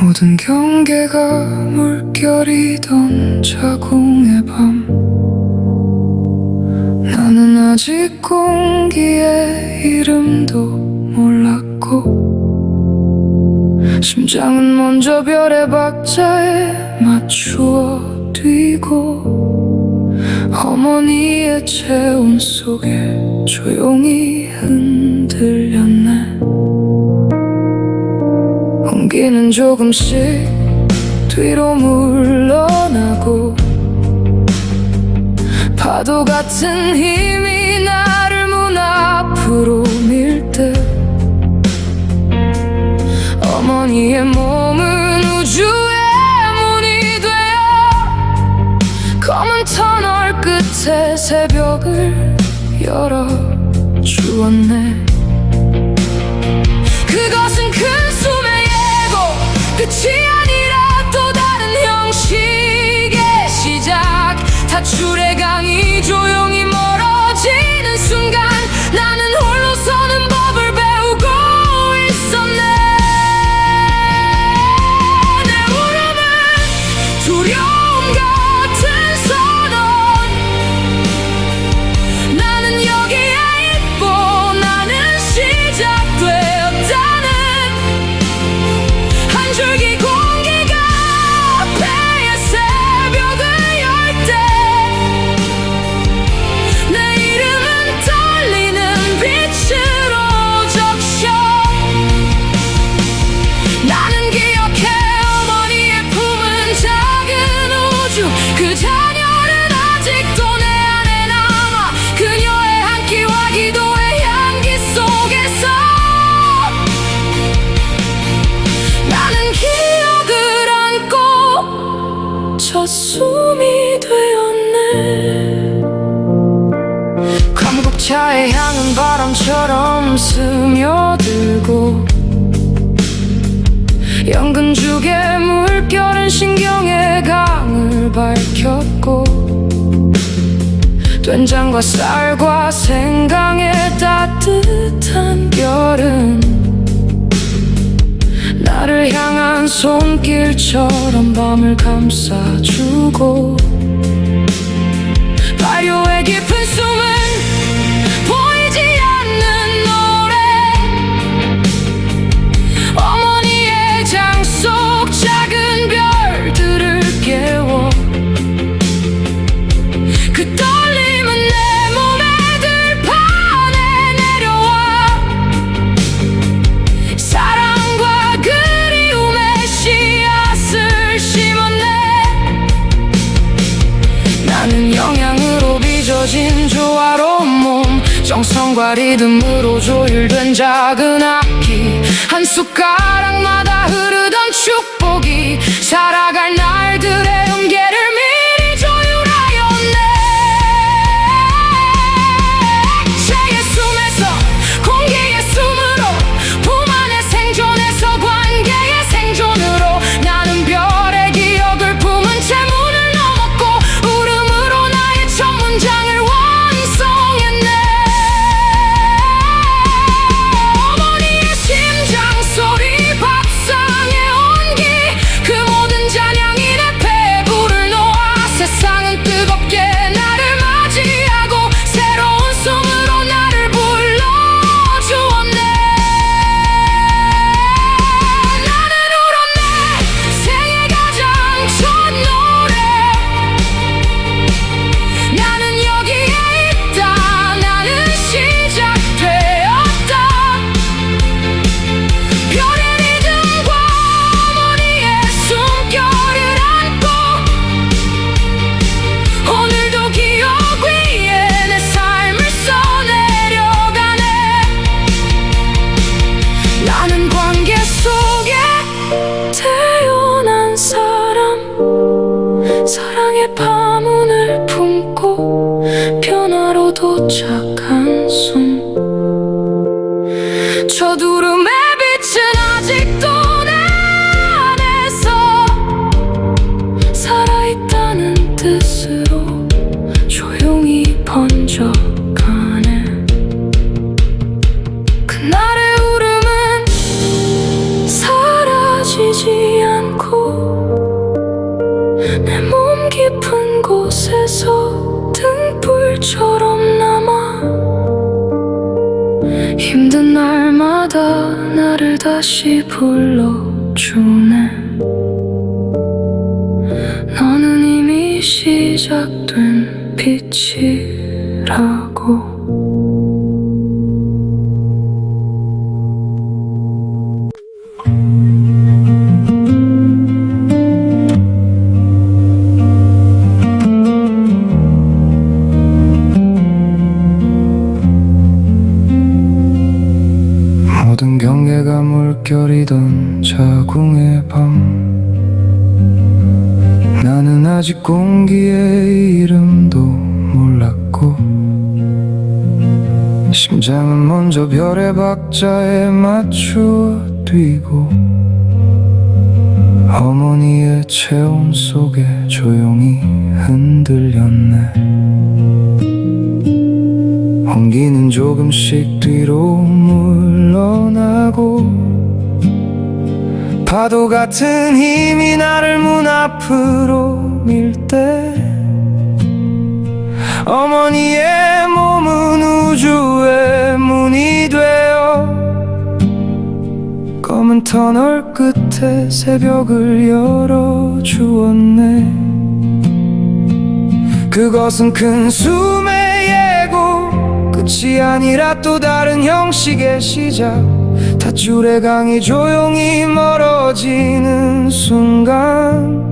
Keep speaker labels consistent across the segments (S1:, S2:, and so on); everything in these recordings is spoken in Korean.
S1: 모든 경계가 물결이던 자궁의 밤, 나는 아직 공기의 이름도 몰랐고, 심장은 먼저 별의 박자에 맞추어 뛰고, 어머니의 체온 속에 조용히 흔들렸네. 공기는 조금씩 뒤로 물러나고, 파도 같은 힘이 나를 문 앞으로 밀 때, 어머니의 몸은 우주의 문이 되어 검은 터널 끝에 새벽을 열어주었네. 그것은 큰 숨의 예고, 끝이 아니라 또 다른 형식의 시작. 타출의 강이 조용히 멀어지는 순간, 나는 홀로 서는 법을 배우고 있었네. 내 울음은 두려움 같은 선언, 나는 여기에 있고 나는 시작되었다는 한 줄기 공기가 폐의 새벽을 열 때, 내 이름은 떨리는 빛으로 적셔. 나는 기억해, 어머니의 품은 작은 우주. 그 자녀는 아직도 내 안에 남아, 그녀의 한 끼와 기도의 향기 속에서 나는 기억을 안고 첫 숨이 되었네. 감국차의 향은 바람처럼 스며들고, 연근죽의 물결은 신경의 강을 밝혔고, 된장과 쌀과 생강의 따뜻한 별은 나를 향한 손길처럼 밤을 감싸주고, 발효의 깊은 숨은 보이지 않는 노래, 어머니의 장 속 작은 별들을 깨워. 그 떨림은 내 몸의 들판에 내려와 사랑과 그리움의 씨앗을 심었네. 나는 영양으로 빚어진 조화로운 몸, 정성과 리듬으로 조율된 작은 악기, 한 숟가락마다 흐르던 축복이 살아갈 날들의 음계를 미리 조율하였네. 새의 숨에서 공기의 숨으로, 품 안의 생존에서 관계의 생존으로, 나는 별의 기억을 품은 채 문을 넘었고, 울음으로 나의 첫 문장을 완성했네. 어머니의 심장 소리, 밥상의 온기, 그 모든 잔향이 내 배부를 놓아 세상은 뜨겁게 나를 맞이하고 새로운 숨으로 나를 불러주었네. 나는 울었네, 생애 가장 첫 노래. 나는 여기에 있다, 나는 시작되었다. 별의 리듬과 어머니의 숨결을 안고, 오늘도 기억 위에 내 삶을 써내려가네. 나는 관계 속에 태어난 사람, 사랑의 파문을 품고 변화로 도착한 숨. 저 두름의 빛은 아직도 내 안에서 다시 불러주네. 너는 이미 시작된 빛이라고.
S2: 모든 경계가 물결이던 자궁의 밤, 나는 아직 공기의 이름도 몰랐고, 심장은 먼저 별의 박자에 맞추어 뛰고, 어머니의 체온 속에 조용히 흔들렸네. 온기는 조금씩 뒤로 물러나고, 파도 같은 힘이 나를 문 앞으로 밀 때, 어머니의 몸은 우주의 문이 되어 검은 터널 끝에 새벽을 열어주었네. 그것은 큰 숨의 예고, 끝이 아니라 또 다른 형식의 시작. 닷줄의 강이 조용히 멀어지는 순간,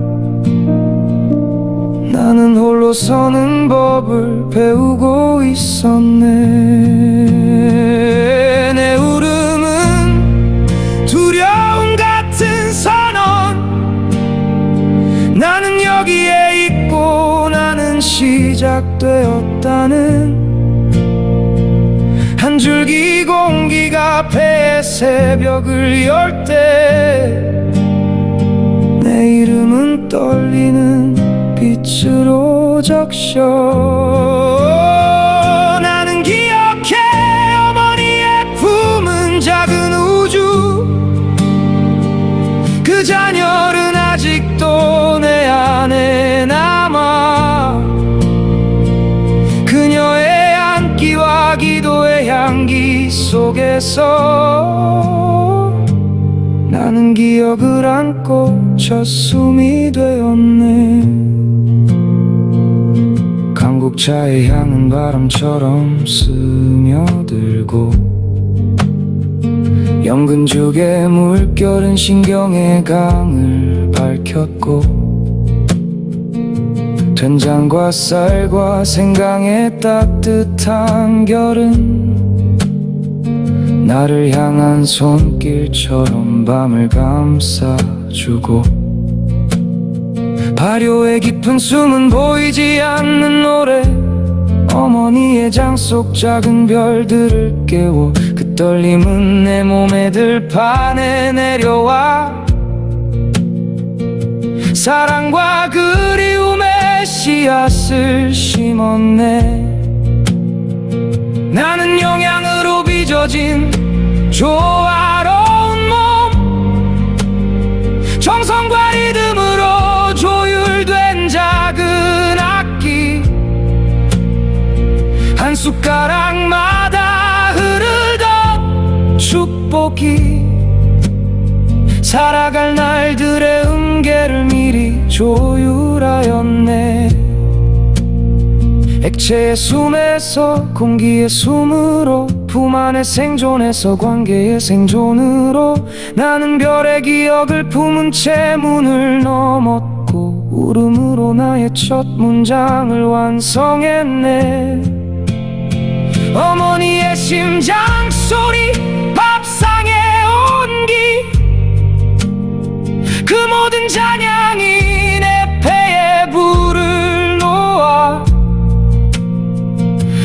S2: 나는 홀로 서는 법을 배우고 있었네. 내 울음은 두려움 같은 선언. 나는 여기에 있고 나는 시작되었다는 한 줄기 공기가 폐의 새벽을 열 때, 내 이름은 떨리는 빛으로 적셔. 나는 기억해, 어머니의 품은 작은 우주. 그 잔열은 아직도 내 안에 남아. 그녀의 안기와 기도의 향기 속에서 나는 기억을 안고 첫 숨이 되었네. 강국차의 향은 바람처럼 스며들고, 연근죽의 물결은 신경의 강을 밝혔고, 된장과 쌀과 생강의 따뜻한 결은 나를 향한 손길처럼 밤을 감싸주고, 발효의 깊은 숨은 보이지 않는 노래. 어머니의 장 속 작은 별들을 깨워, 그 떨림은 내 몸의 들판에 내려와. 사랑과 그리움의 씨앗을 심었네. 나는 영양으로 빚어진 조화로운 몸, 정성과 리듬으로 조율된 작은 악기. 한 숟가락마다 흐르던 축복이 살아갈 날들의 음계를 미리 조율하였네. 액체의 숨에서 공기의 숨으로, 품 안의 생존에서 관계의 생존으로, 나는 별의 기억을 품은 채 문을 넘었고, 울음으로 나의 첫 문장을 완성했네. 어머니의 심장 소리, 밥상의 온기, 그 모든 잔향이 내 폐에 불을 놓아.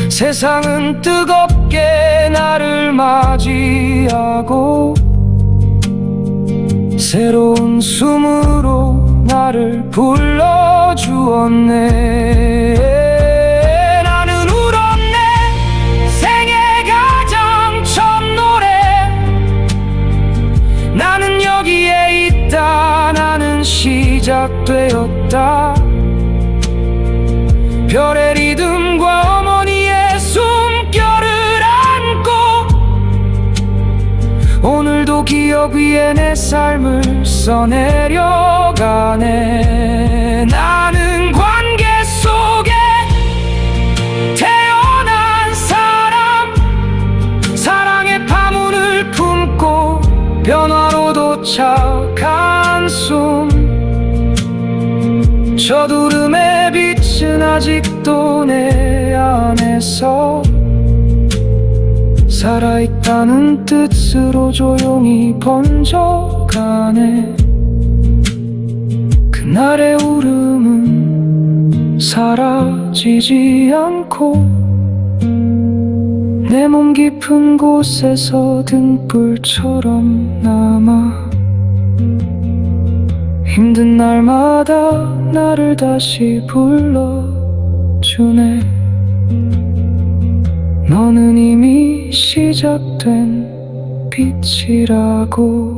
S2: 세상은 뜨겁게 나를 맞이하고, 새로운 숨으로 나를 불러주었네. 나는 울었네, 생애 가장 첫 노래. 나는 여기에 있다, 나는 시작되었다. 별의 리듬과 어머니의 숨결을 안고, 오늘도 오늘도 기억 위에 내 삶을 써내려가네. 나는 관계 속에 태어난 사람, 사랑의 파문을 품고 변화로 도착한 숨. 저두름의 빛은 아직도 내 안에서 살아있다는 뜻으로 조용히 번져가네. 그날의 울음은 사라지지 않고 내 몸 깊은 곳에서 등불처럼 남아 힘든 날마다 나를 다시 불러주네. 너는 이미 시작된 빛이라고.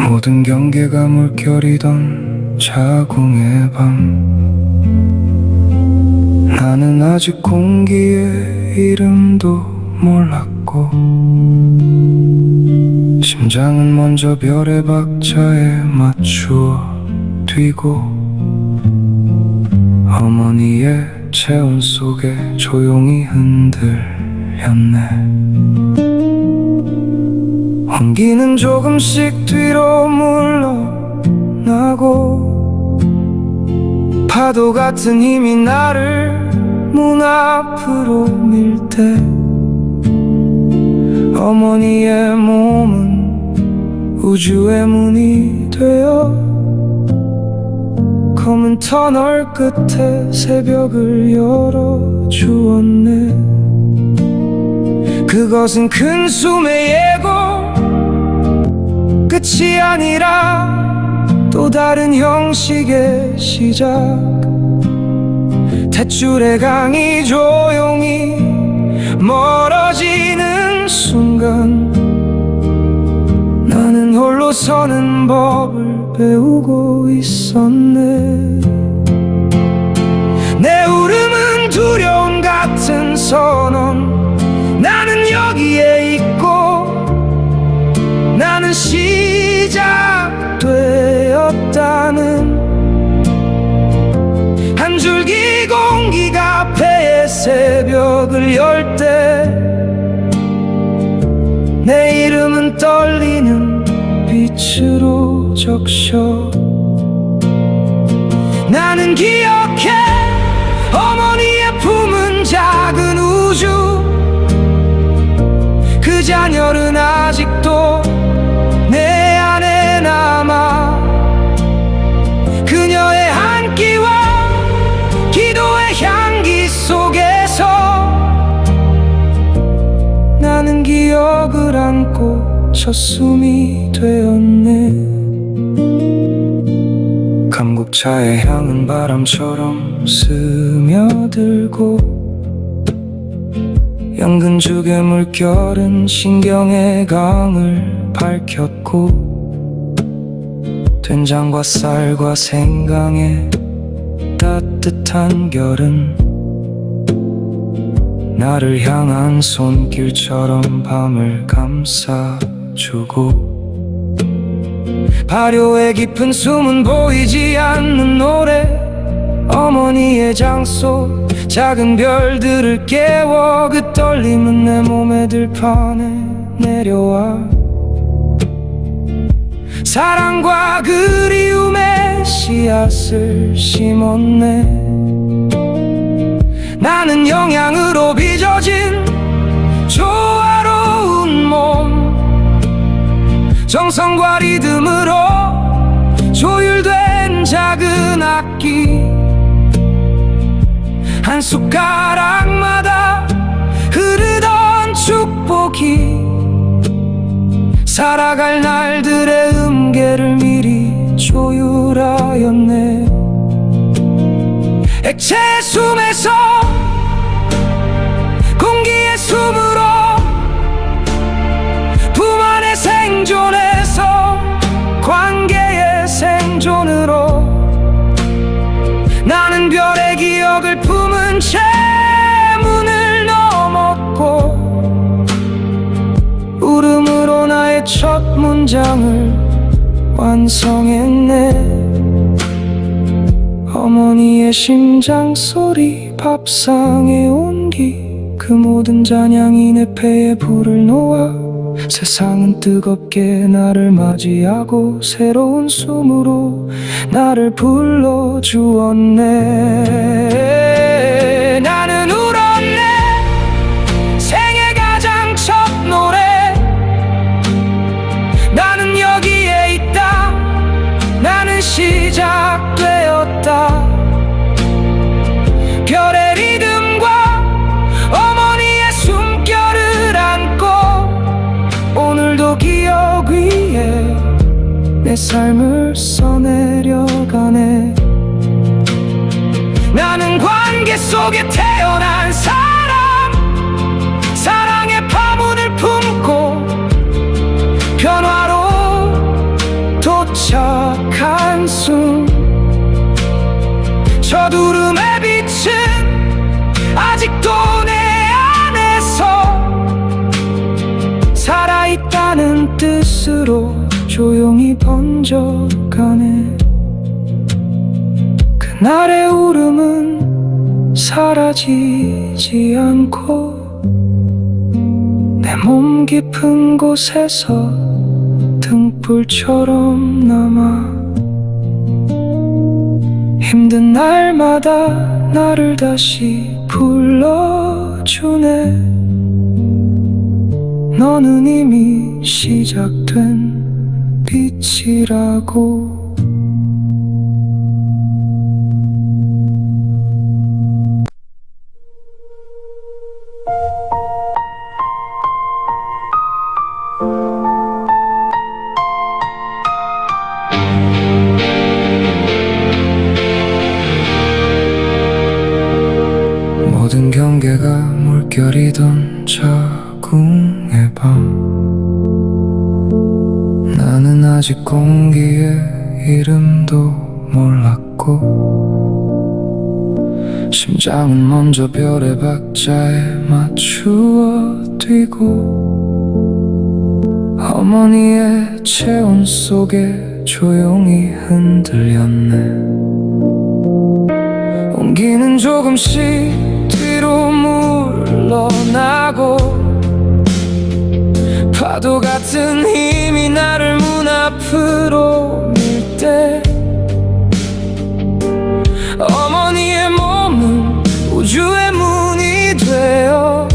S2: 모든 경계가 물결이던 자궁의 밤, 나는 아직 공기의 이름도 몰랐고 심장은 먼저 별의 박자에 맞추어 뛰고 어머니의 체온 속에 조용히 흔들렸네. 온기는 조금씩 뒤로 물러나고 파도 같은 힘이 나를 문 앞으로 밀 때 어머니의 몸은 우주의 문이 되어 검은 터널 끝에 새벽을 열어주었네. 그것은 큰 숨의 예고, 끝이 아니라 또 다른 형식의 시작. 탯줄의 강이 조용히 멀어지는 순간 나는 홀로 서는 법을 배우고 있었네. 내 울음은 두려움 같은 선언. 나는 여기에 있고 나는 시작되었다는 한 줄기 공기가 폐의 새벽을 열 때 내 이름은 떨리는 빛으로 적셔. 나는 기억해 어머니의 품은 작은 우주. 그 잔열은 아직도 내 안에 남아. 그녀의 한 끼와 기도의 향기 속에서 나는 기억을 안고 첫숨이 되었네. 감국차의 향은 바람처럼 스며들고 연근죽의 물결은 신경의 강을 밝혔고 된장과 쌀과 생강의 따뜻한 결은 나를 향한 손길처럼 밤을 감싸주고 발효의 깊은 숨은 보이지 않는 노래. 어머니의 장소 작은 별들을 깨워 그 떨림은 내 몸의 들판에 내려와. 사랑과 그리움의 씨앗을 심었네. 나는 영양으로 빚어진 조화로운 몸. 정성과 리듬으로 조율된 작은 악기. 한 숟가락마다 흐르던 축복이 살아갈 날들의 음계를 미리 조율하였네. 액체의 숨에서 공기의 숨으로 나는 채 문을 넘었고 울음으로 나의 첫 문장을 완성했네. 어머니의 심장 소리, 밥상의 온기, 그 모든 잔향이 내 폐에 불을 놓아 세상은 뜨겁게 나를 맞이하고 새로운 숨으로 나를 불러주었네. 나는 울었네. 생애 가장 첫 노래. 나는 여기에 있다. 나는 시작되었다. 별의 리듬과 어머니의 숨결을 안고 오늘도 기억 위에 내 삶을 써내려가네. 나는 관계 속에 태어난 사람, 사랑의 파문을 품고 변화로 도착한 숨. 저두름의 빛은 아직도 내 안에서 살아있다는 뜻으로 조용히 번져가네. 그날의 울음은 사라지지 않고 내 몸 깊은 곳에서 등불처럼 남아 힘든 날마다 나를 다시 불러주네. 너는 이미 시작된 빛이라고. 모든 경계가 물결이던 자궁의 밤. 나는 아직 공기의 이름도 몰랐고 심장은 먼저 별의 박자에 맞추어 뛰고 어머니의 체온 속에 조용히 흔들렸네. 온기는 조금씩 뒤로 물러나고 파도 같은 힘이 나를 문 앞으로 밀 때 어머니의 몸은 우주의 문이 되어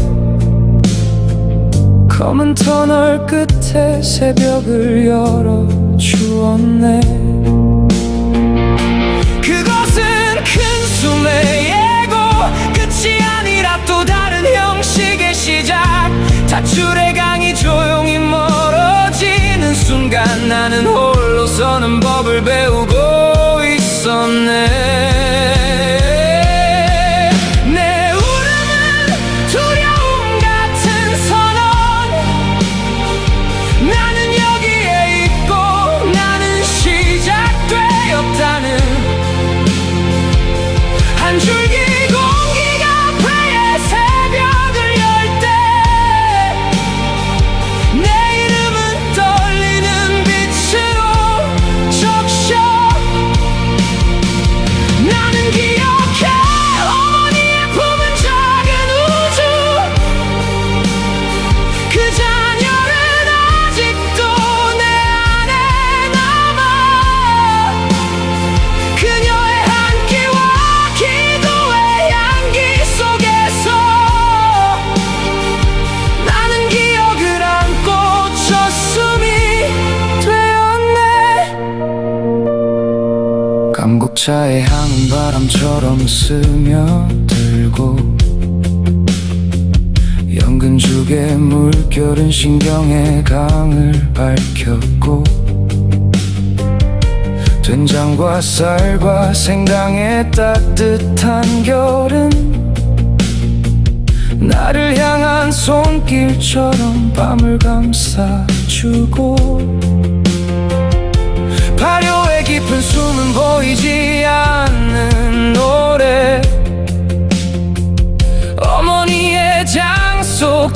S2: 검은 터널 끝에 새벽을 열어주었네. 그것은 큰 숨의 예고, 끝이 아니라 또 다른 형식의 시작. 닷줄의 강이 조용히 멀어지는 순간 나는 홀로 서는 법을 배우고 있었네. 내 울음은 두려움 같은 선언. 나는 여기에 있고 나는 시작되었다는 한 줄기 공기가 폐의 새벽을 열 때 내 이름은 떨리는 빛으로 적셔. 나는 기억해 어머니의 품은 작은 우주. 그 자녀는 아직도 내 안에 남아. 그녀의 한 끼와 기도의 향기 속에서 나는 기억을 안고 첫 숨이 되었네. 감곡차의 향은 바람처럼 스며들고 연근죽의 물결은 신경의 강을 밝혔고 된장과 쌀과 생강의 따뜻한 결은 나를 향한 손길처럼 밤을 감싸주고 발효의 깊은 숨은 보이지 않는 노래.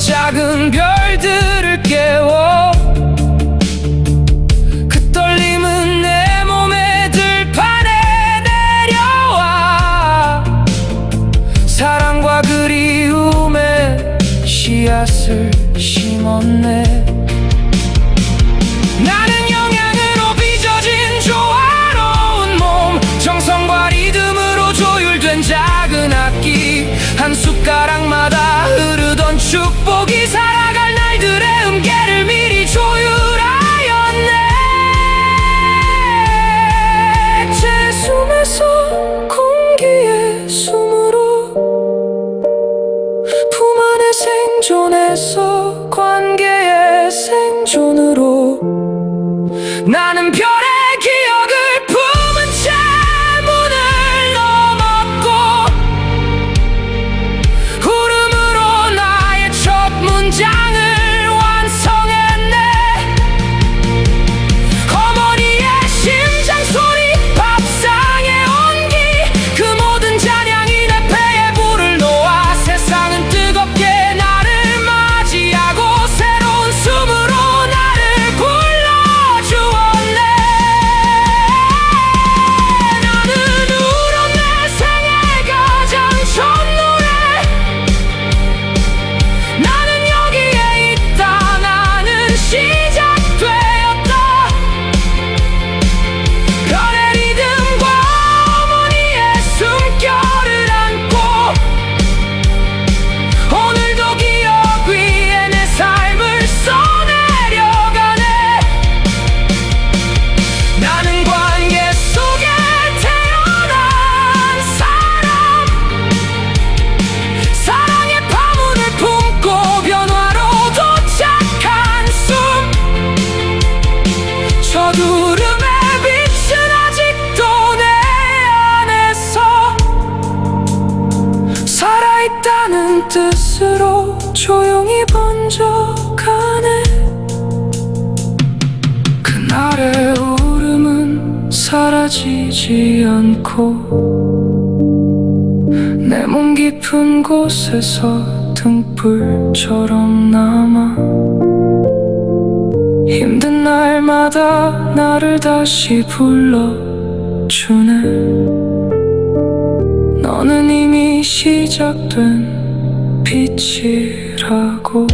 S2: 작은 별들을 깨워 그 떨림은 내 몸의 들판에 내려와 사랑과 그리움의 씨앗을 심었네. 나는 영양으로 빚어진 조화로운 몸, 정성과 리듬으로 조율된 작은 악기, 한 숟가락마다 흐르던 축복이 살아갈 날들의 음계를 미리 조율하였네. 제 숨에서 공기의 숨으로 품 안에 생존해서 관계의 생존으로 나는 별의 기억을 품은 채 문을 넘었고 울음으로 나의 첫 문장을 완성했네. 어머니의 심장 소리, 밥상의 온기, 그 모든 찬양이 내 배에 불을 놓아 세상은 뜨겁게 나를 맞이하고 새로운 숨으로 나를 불러주었네. 나는 울어 내 생애 가장 첫 노래. 나는 여기에 있다. 나는 시작되었다. 별의 리듬과 어머니의 숨결을 안고 오늘도 기억 위에 내 삶을 써내려가네. 나는 관계 속에 태어난 사람, 사랑의 파문을 품고 변화로 도착한 숨, 저두름의 빛은 아직도 내 안에서 살아있다는 뜻으로 조용히 번져가네. 그날의 울음은 사라지지 않고 내 몸 깊은 곳에서 등불처럼 남아 힘든 날마다 나를 다시 불러주네. 너는 이미 시작된 빛이라고.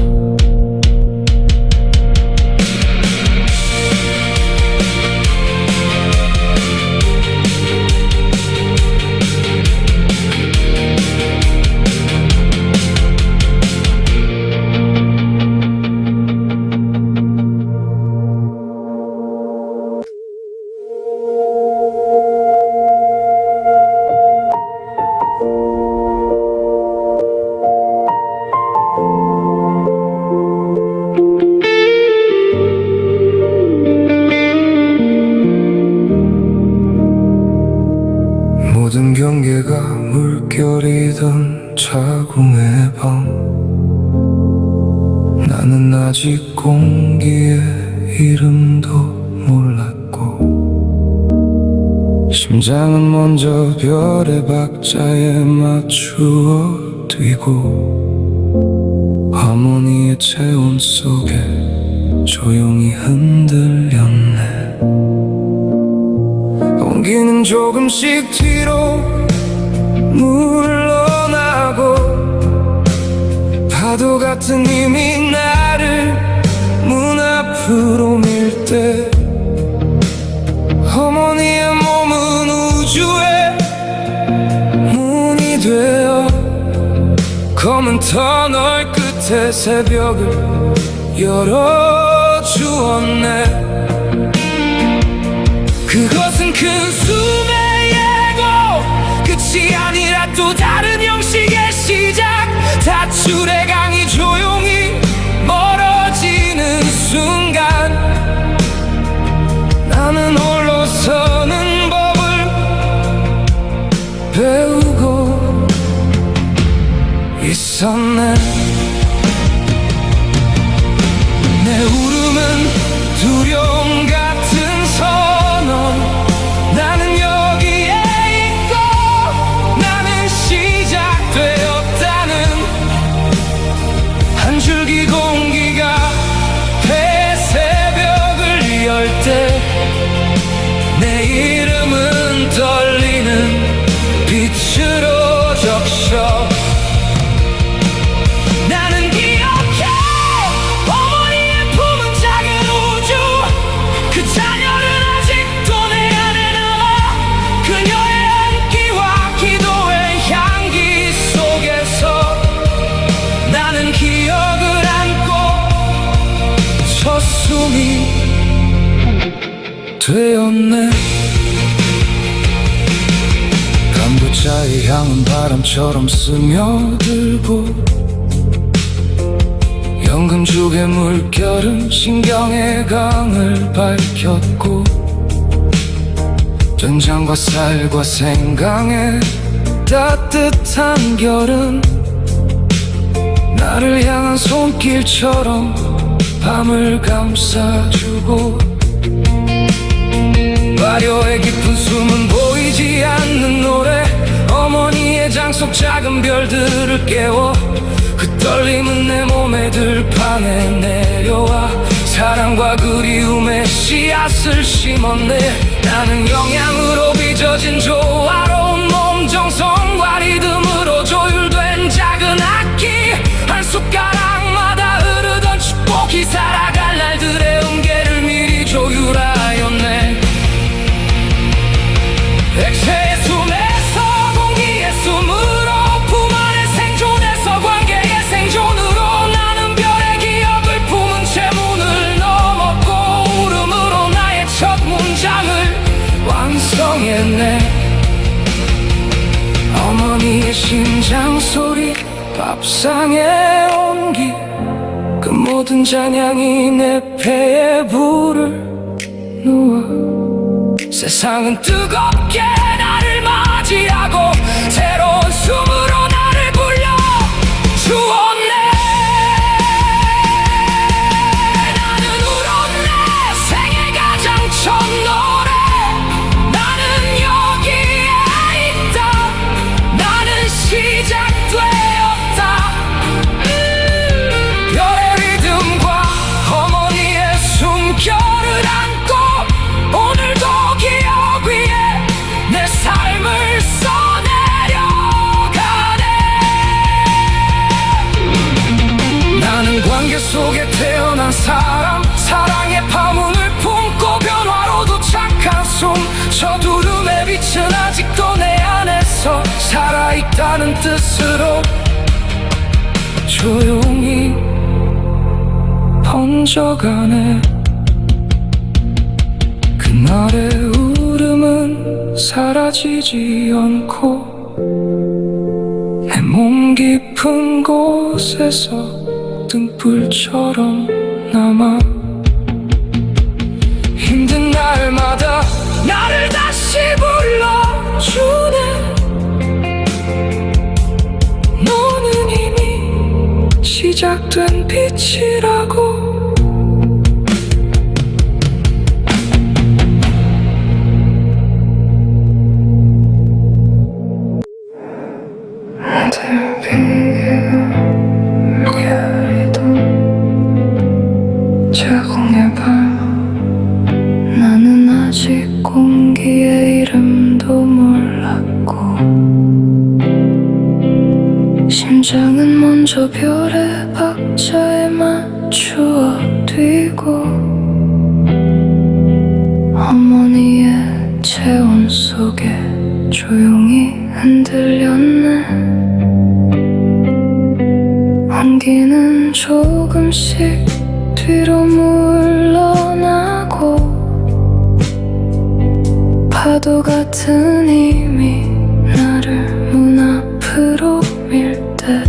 S2: 모든 경계가 물결이던 자궁의 밤, 나는 아직 공기의 이름도 몰랐고 심장은 먼저 별의 박자에 맞추어 뛰고 어머니의 체온 속에 조용히 흔들렸네. 공기는 조금씩 뒤로 물러나고 파도 같은 힘이 나를 문 앞으로 밀 때 어머니의 몸은 우주의 문이 되어 검은 터널 끝에 새벽을 열어주었네. 그것은 큰 숨의 예고, 끝이 아니라 또 다른 형식의 시작. 다출의 강이 조용히 멀어지는 순간 나는 홀로 서는 법을 배우고 있었네. 내 울음은 두려움 같은 선언. 나는 여기에 있고 나는 시작되었다는 때 내 이름은 떨리는 빛으로 적셔. 나는 기억해 어머니의 품은 작은 우주, 그 자녀는 아직도 내 안에 남아. 그녀의 안기와 기도의 향기 속에서 나는 기억을 안고 첫 숨이 되었네. 감부자의 향은 바람처럼 스며들고 연금죽의 물결은 신경의 강을 밝혔고 된장과 쌀과 생강의 따뜻한 결은 나를 향한 손길처럼 밤을 감싸주고 화려의 깊은 숨은 보이지 않는 노래, 어머니의 장 속 작은 별들을 깨워. 그 떨림은 내 몸의 들판에 내려와 사랑과 그리움의 씨앗을 심었네. 나는 영양으로 빚어진 조화로운 몸, 정성과 리듬으로 조율된 작은 악기, 한 숟가락마다 흐르던 축복이 살아갈 날들의 음계를 미리 조율하였네. 액체의 숨에서 공기의 숨으로 품 안의 생존에서 관계의 생존으로 나는 별의 기억을 품은 채 문을 넘었고 울음으로 나의 첫 문장을 완성했네. 어머니의 심장 소리, 밥상의 온기, 그 모든 잔향이 내 폐에 불을 놓아 세상은 뜨겁게 나를 맞이하고 새로운 숨으로 나를 불러 주었네. 나는 울었네. 생애 가장 첫 노래. 나는 여기에 있다. 나는 시작되었다. 별의 리듬과 어머니의 숨결을 안고 오늘도 기억 위에 내 삶을 써내려가네. 나는 관계 속에 태어난 사람, 사랑의 파문을 품고 변화로도 착한 숨, 저두름의 빛은 아직도 내 안에서 살아있다는 뜻으로 조용히 번져가네. 그날의 울음은 사라지지 않고 내 몸 깊은 곳에서 등불처럼 남아. 힘든 날마다 나를 다시 불러주네. 너는 이미 시작된 빛이라고. 제공해봐. 나는 아직 공기의 이름도 몰랐고 심장은 먼저 별의 박자에 맞추어 뛰고 어머니의 체온 속에 조용히 흔들렸네. 온기는 조금씩 뒤로 물러나고 파도 같은 힘이 나를 문 앞으로 밀 때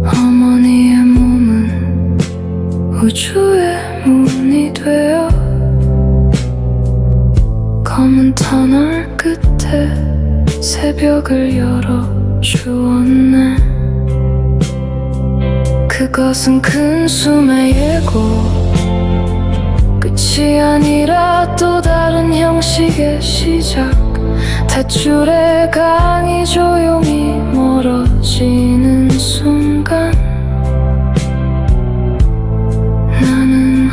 S2: 어머니의 몸은 우주의 문이 되어 검은 터널 끝에 새벽을 열어주었네. 그것은 큰 숨의 예고, 끝이 아니라 또 다른 형식의 시작. 탯줄의 강이 조용히 멀어지는 순간 나는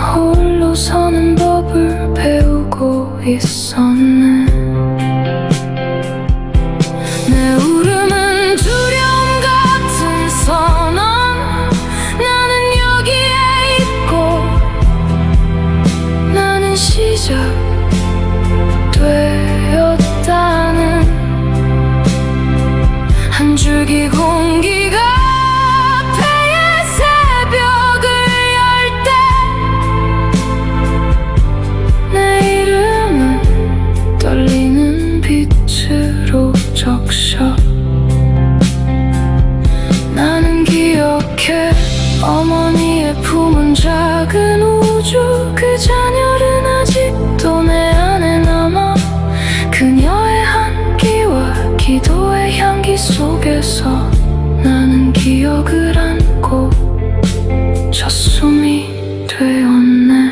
S1: 사는 법을 배우고 있었네. 내 울음은 두려움 같은 선언. 나는 여기에 있고 나는 시작되었다는 한 줄기 공기가 폐의 새벽을 열 때 내 이름은 떨리는 빛으로 적셔. 나는 기억해 어머니의 품은 작은 우주. 그 잔열은 아직도 내 안에 남아. 그녀의 한기와 기도의 향기 속에서 나는 기억을 안고 젖숨이 되었네.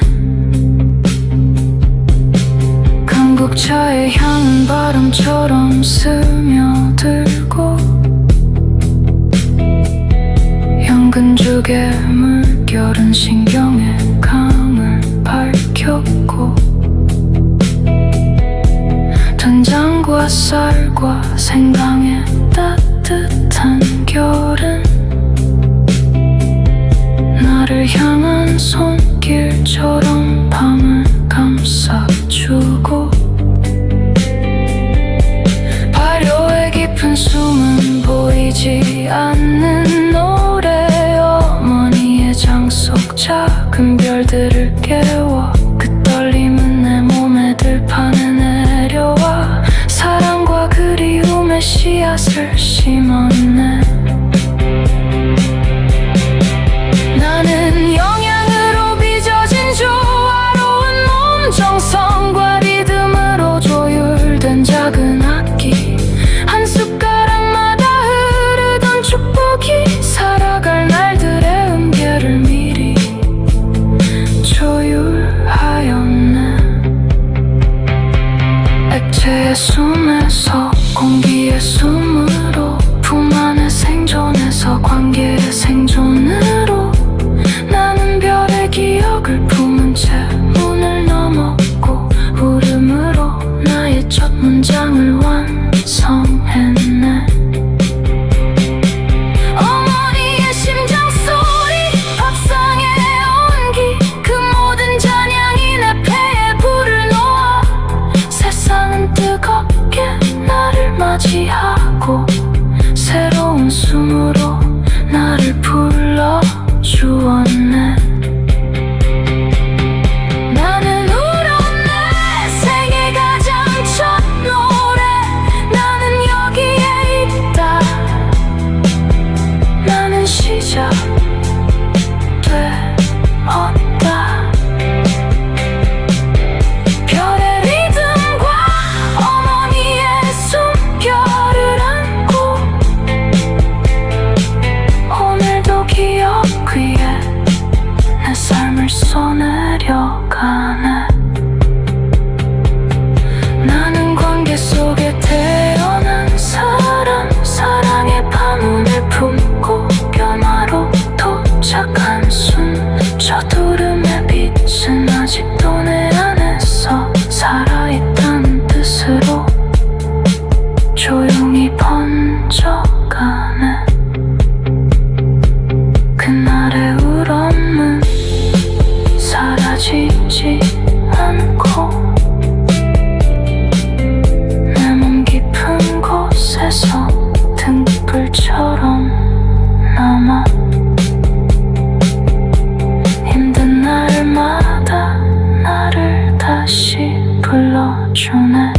S1: 강국차의 향은 바람처럼 스며들고 연근죽의 물결은 신경의 강을 밝혔고 된장과 쌀과 생강의 따뜻한 결은 나를 향한 손길처럼 밤을 감싸주고 발효의 깊은 숨은 보이지 않는 노래. 어머니의 장 속 작은 별들을 깨워 그 떨림은 내 몸에 들판에 내려와 사랑과 그리움의 씨앗을 심었네. 나는 영양으로 빚어진 조화로운 몸. 정성과 리듬으로 조율된 작은 악기. 한 숟가락마다 흐르던 축복이 살아갈 날들의 음계를 미리 조율하였네. 액체의 숨에서 공기의 숨으로 품 안에 생존해서 관계의 생존으로 나는 별의 기억을 품은 채 문을 넘었고 울음으로 나의 첫 문장을 완성했네. 어머니의 심장 소리, 밥상의 온기, 그 모든 잔향이 내 폐에 불을 놓아 세상은 뜨겁게 나를 맞이하고 새로운 숨으로 나를 불러주었네. 나는 울었네. 세계 가장 첫 노래. 나는 여기에 있다. 나는 시작되었다. 별의 리듬과 어머니의 숨결을 안고 오늘도 기억 위에 내 삶을 써내려가네. 나는 관계 속에 태어난 사람. 사랑의 파문을 품고 변화로 도착한 순. 저두름의 빛은 아직도 내 안에서 살아있다는 뜻으로 조용히 번져가네. 그날의 울음은 사라지지 않고 내 몸 깊은 곳에서 등불처럼 남아 힘든 날마다 나를 다시 불러주네.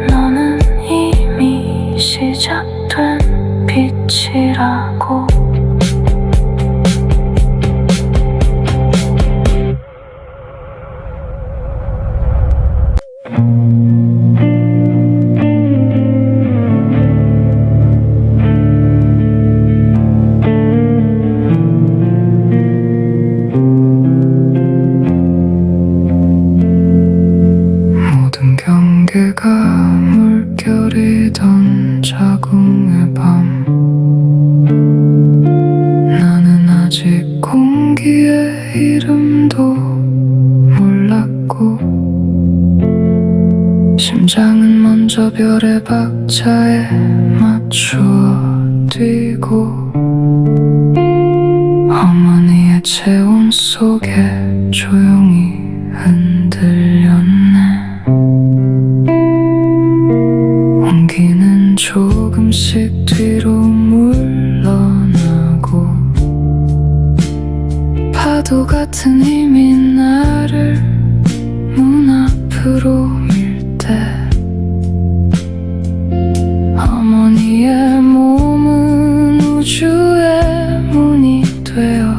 S1: 너는 이미 시작된 빛이라고. 모든 경계가 물결이던 자궁의 밤. 나는 아직 공기에 이름도 몰랐고 심장은 먼저 별의 박자에 맞춰 뛰고 어머니의 체온 속에 조용히 흔들렸네. 온기는 조금씩 뒤로 물러나고 파도 같은 힘이 나를 문 앞으로 밀 때 어머니의 몸은 우주의 문이 되어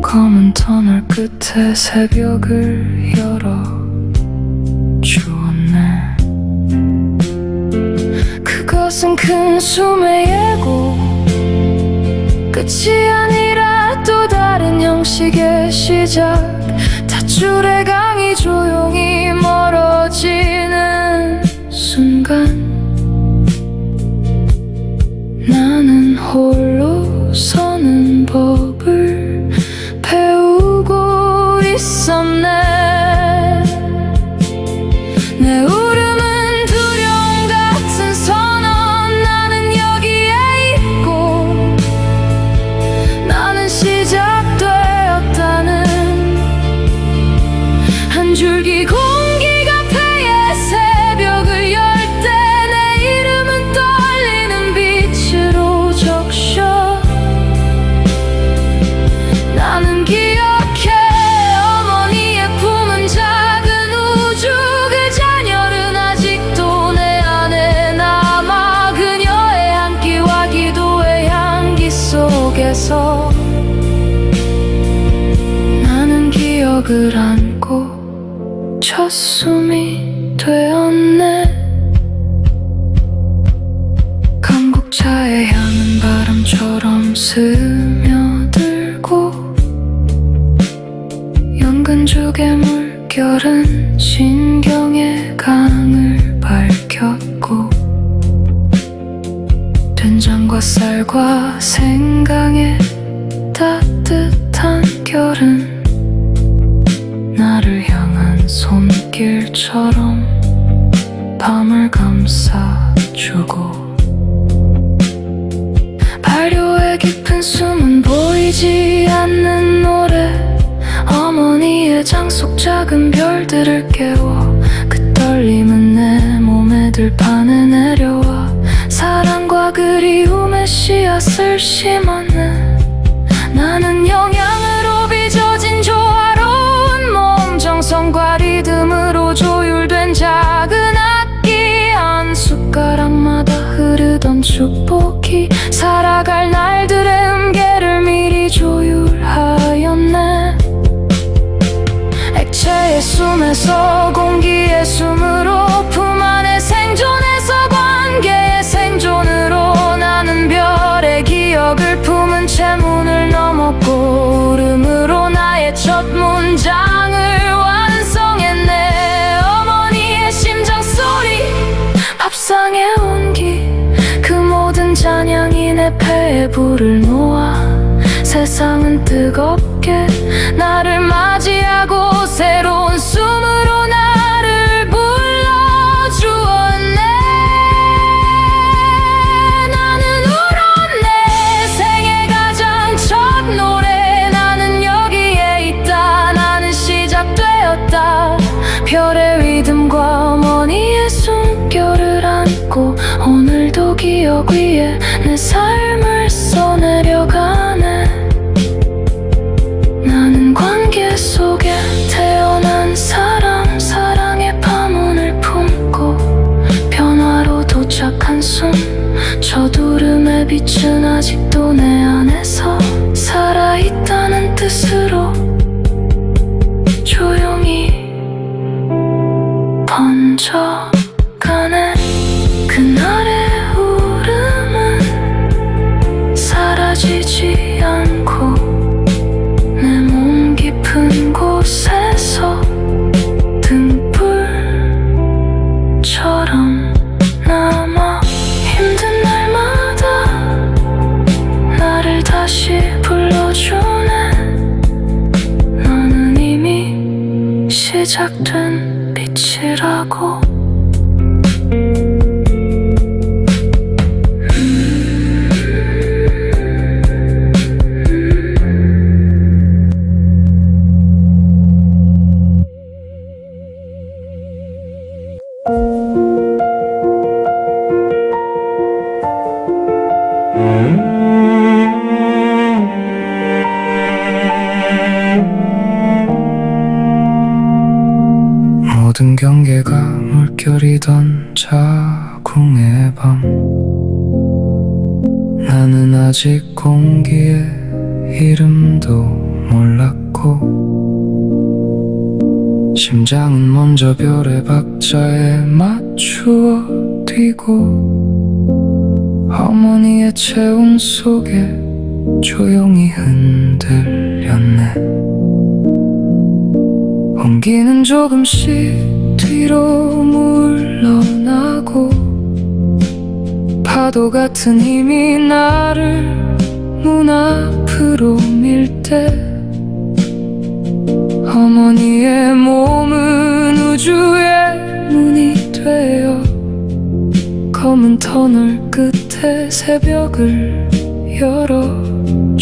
S1: 검은 터널 끝에 새벽을 열어 주었네. 그것은 큰 숨의 예고, 끝이 아니라 또 다른 형식의 시작. 닷줄의 강이 조용히 멀어지는 순간 나는 홀로 서는 법을 배우고 있었네. 내 울음은 두려움 같은 선언. 나는 여기에 있고 나는 시작되었다는 한 줄기 공기가 폐의 새벽을 열 때 내 이름은 떨리는 빛으로 적셔. 나는 기억해 어머니의 품은 작은 우주. 그 잔열은 아직도 내 안에 남아. 그녀의 한 끼와 기도의 향기 속에서 나는 기억을 안고 첫 숨이 되었네. 강국차의 향은 바람처럼 스며들고 연근죽의 물결은 신경의 강을 밝혔고 된장과 쌀과 생강의 따뜻한 결은 나를 향한 손길처럼 밤을 감싸주고 발효의 깊은 숨은 보이지 않는 노래. 어머니의 장 속 작은 별들을 깨워 그 떨림은 내 몸의 들판에 내려와 사랑과 그리움의 씨앗을 심었네. 나는 영양으로 빚어진 조화로운 몸, 정성과 리듬으로 조율된 작은 악기. 한 숟가락마다 흐르던 축복이 살아갈 날들의 음계를 미리 조율하였네. 액체의 숨에서 공기의 숨으로 품 안의 생존에서 관계의 생존으로 나는 별의 기억을 품은 채 문을 넘었고 울음으로 나의 첫 문장을 완성했네. 어머니의 심장 소리, 밥상의 온기, 그 모든 잔향이 내 폐에 불을 놓아 세상은 뜨겁게 나를 맞이하고 새로운 숨으로 나를 불러주었네. 나는 울었네. 생애 가장 첫 노래. 나는 여기에 있다. 나는 시작되었다. 별의 리듬과 어머니의 숨결을 안고 오늘도 기억 위에 내 삶을 써내려가네. 나는 관계 속에 태어난 사람, 사랑의 파문을 품고 변화로 도착한 숨. 저두름의 빛은 아직도 내 안에서 살아있다는 뜻으로 조용히 번져가네. 그날의 울음은 사라지지 않고 내 몸 깊은 곳에서 등불처럼 남아 힘든 날마다 나를 다시 불러주네. 시작된 빛이라고.
S2: 모든 경계가 물결이던 자궁의 밤, 나는 아직 공기의 이름도 몰랐고, 심장은 먼저 별의 박자에 맞추어 뛰고, 어머니의 체온 속에 조용히 흔들렸네. 공기는 조금씩 뒤로 물러나고, 파도 같은 힘이 나를 문 앞으로 밀 때, 어머니의 몸은 우주의 문이 되어 검은 터널 끝에 새벽을 열어주었네.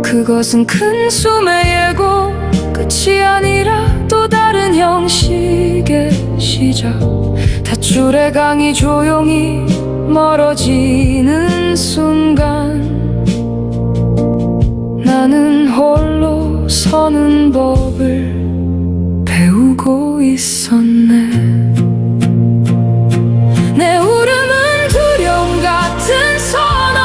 S2: 그것은 큰 숨의 예고, 끝이 아니라 또 다른 형식의 시작. 닷줄의 강이 조용히 멀어지는 순간, 나는 홀로 서는 법을 배우고 있었네. 내 울음은 두려움 같은 선언,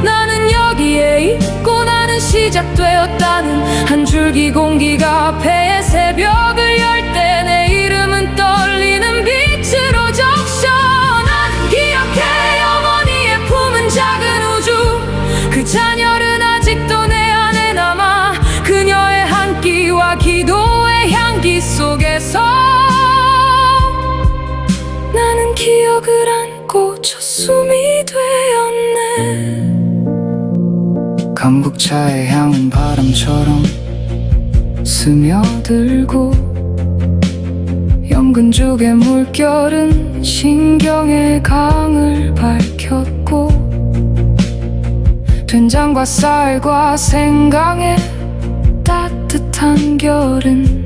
S2: 나는 여기에 있고 나는 시작되었다는 한 줄기 공기가 폐의 새벽을 열 때 내 이름은 떨리는 빛으로 적셔. 나는 기억해 어머니의 품은 작은 우주, 그 잔열은 아직도 내 안에 남아. 그녀의 한 끼와 기도의 향기 속에서 나는 기억을 안고 첫 숨이 되었네. 강북차의 향은 바람처럼 스며들고, 연근죽의 물결은 신경의 강을 밝혔고, 된장과 쌀과 생강의 따뜻한 결은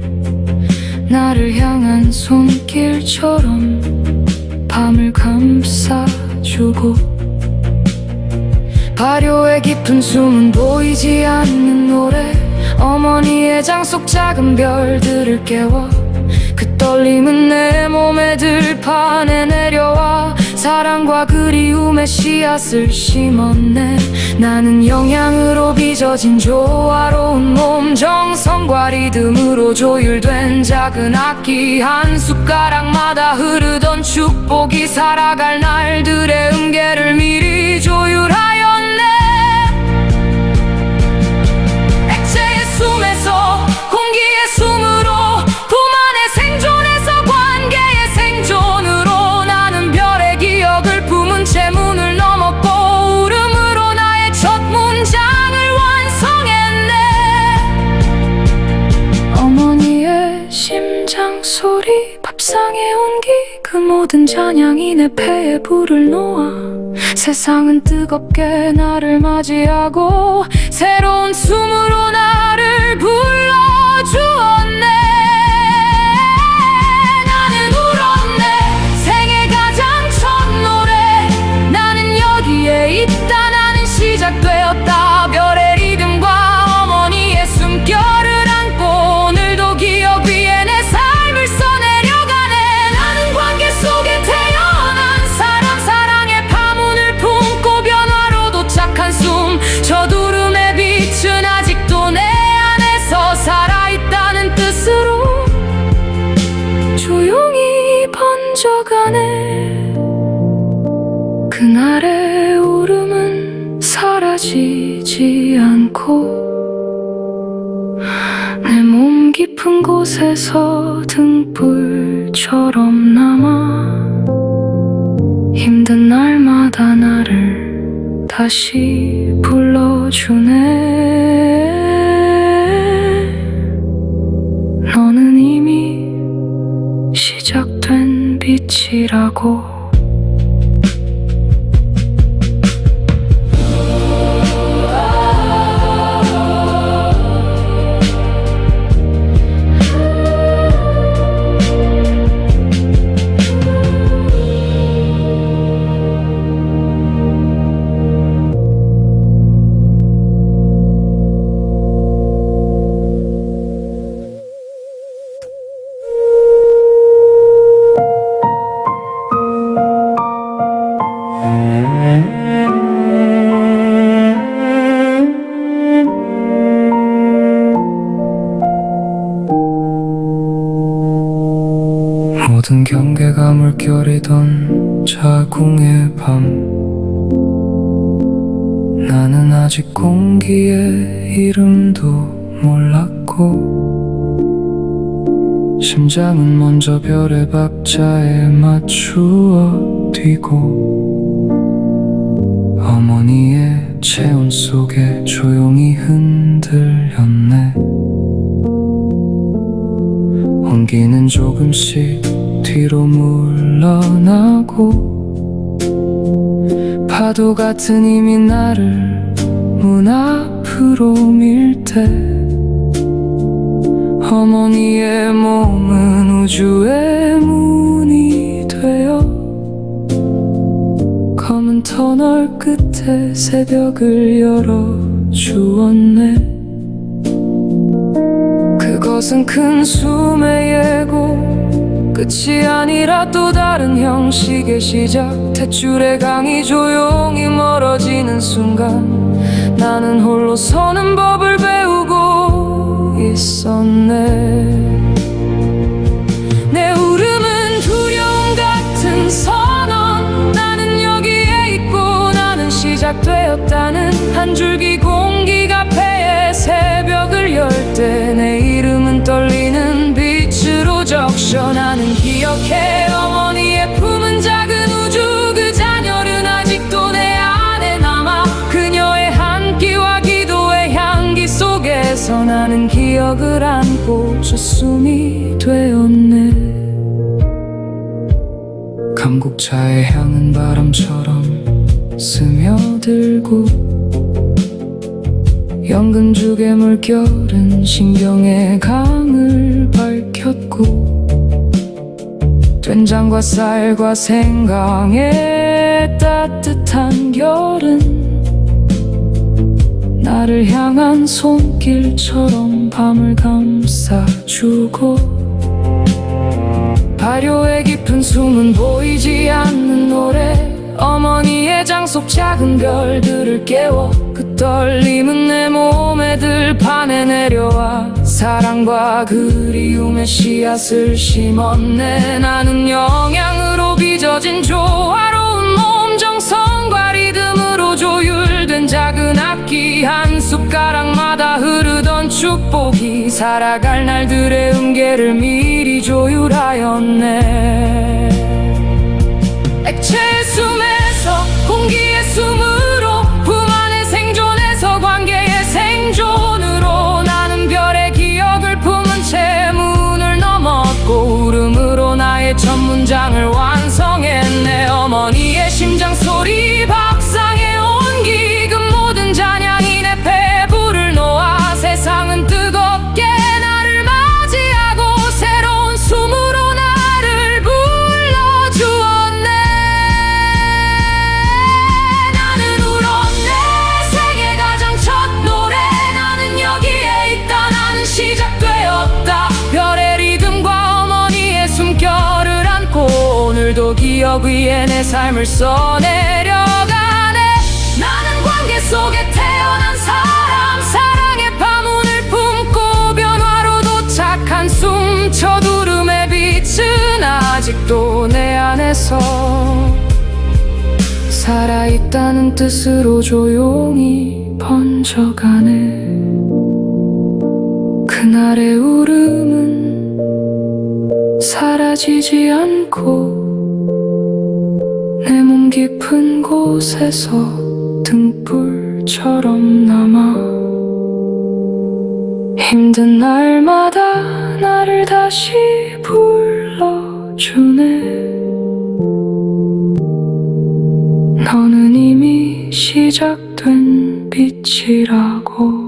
S2: 나를 향한 손길처럼 밤을 감싸주고, 발효의 깊은 숨은 보이지 않는 노래, 어머니의 장 속 작은 별들을 깨워. 그 떨림은 내 몸의 들판에 내려와 사랑과 그리움의 씨앗을 심었네. 나는 영양으로 빚어진 조화로운 몸, 정성과 리듬으로 조율된 작은 악기, 한 숟가락마다 흐르던 축복이 살아갈 날들의 음계를 미리 조율하였네. 액체의 숨에서 공기의 숨으로, 품 안의 생존에서 관계의 생존으로, 나는 별의 기억을 품은 채 문을 넘었고, 울음으로 나의 첫 문장을 완성했네. 어머니의 심장 소리, 밥상의 온기, 그 모든 찬양이 내 폐에 불을 놓아 세상은 뜨겁게 나를 맞이하고 새로운 숨으로 나를 불러주었네. 나는 울었네. 생애 가장 첫 노래, 나는 여기에 있다. 나는 시작되었다. 별의 리듬과 어머니의 숨결을 안고 오늘도 기억 위에 내 삶을 써내려가네. 나는 관계 속에 태어난 사람, 사랑의 파문을 품고 변화로 도착한 숨, 저 두름의 빛은 아직도 내 안에서 살아있다는 뜻으로 조용히 번져가네. 그날의 울음은 사라지지 않고, 내 몸 깊은 곳에서 등불처럼 남아 힘든 날마다 나를 다시 불러주네.
S1: 끝이라고.
S2: 모든 경계가 물결이던 자궁의 밤, 나는 아직 공기의 이름도 몰랐고, 심장은 먼저 별의 박자에 맞추어 뛰고, 어머니의 체온 속에 조용히 흔들렸네. 온기는 조금씩 뒤로 물러나고, 파도 같은 힘이 나를 문 앞으로 밀 때, 어머니의 몸은 우주의 문이 되어 검은 터널 끝에 새벽을 열어주었네. 그것은 큰 숨의 예고, 끝이 아니라 또 다른 형식의 시작. 탯줄의 강이 조용히 멀어지는 순간, 나는 홀로 서는 법을 배우고 있었네. 내 울음은 두려움 같은 선언, 나는 여기에 있고 나는 시작되었다는 한 줄기 공기가 폐에 새벽을 열 때, 내 이름은 떨리는 빛으로 적셔. 나는 기억해 어머니의 품은 작은 우주, 그 잔열은 아직도 내 안에 남아. 그녀의 한 끼와 기도의 향기 속에서 나는 기억을 안고 젖숨이 되었네. 감국차의 향은 바람처럼 스며들고, 연근죽의 물결은 신경의 강을 밝혔고, 된장과 쌀과 생강의 따뜻한 결은 나를 향한 손길처럼 밤을 감싸주고, 발효의 깊은 숨은 보이지 않는 노래, 어머니의 장 속 작은 별들을 깨워. 그 떨림은 내 몸의 들판에 내려와 사랑과 그리움의 씨앗을 심었네. 나는 영양으로 빚어진 조화로운 몸, 정성과 리듬으로 조율된 작은 악기, 한 숟가락마다 흐르던 축복이 살아갈 날들의 음계를 미리 조율하였네. 액체의 숨에서 공기의 숨으로, 품 안의 생존에서 관계의 생존으로, 나는 별의 기억을 품은 채 문을 넘었고, 울음으로 나의 첫 문장을 완성했네. 어머니의 심장 소리, 밥상의 온기, 그 모든 잔향이 내 배에 불을 놓아 세상은 뜨겁게 나를 맞이하고 새로운 숨으로 나를 불러주었네. 나는 울었네. 생애 가장 첫 노래, 나는 여기에 있다. 나는 시작되었다. 별의 리듬과 어머니의 숨결을 안고, 오늘도 기억 위에 내 삶을 써내려가네. 나는 관계 속에 태어난 사람, 사랑의 파문을 품고 변화로 도착한 숨. 첫 울음의 빛은 아직도 내 안에서 살아있다는 뜻으로 조용히 번져가네. 그날의 울음은 사라지지 않고, 내 몸 깊은 곳에서 등불처럼 남아. 힘든 날마다 나를 다시 불러주네.
S1: 너는 이미 시작된 빛이라고.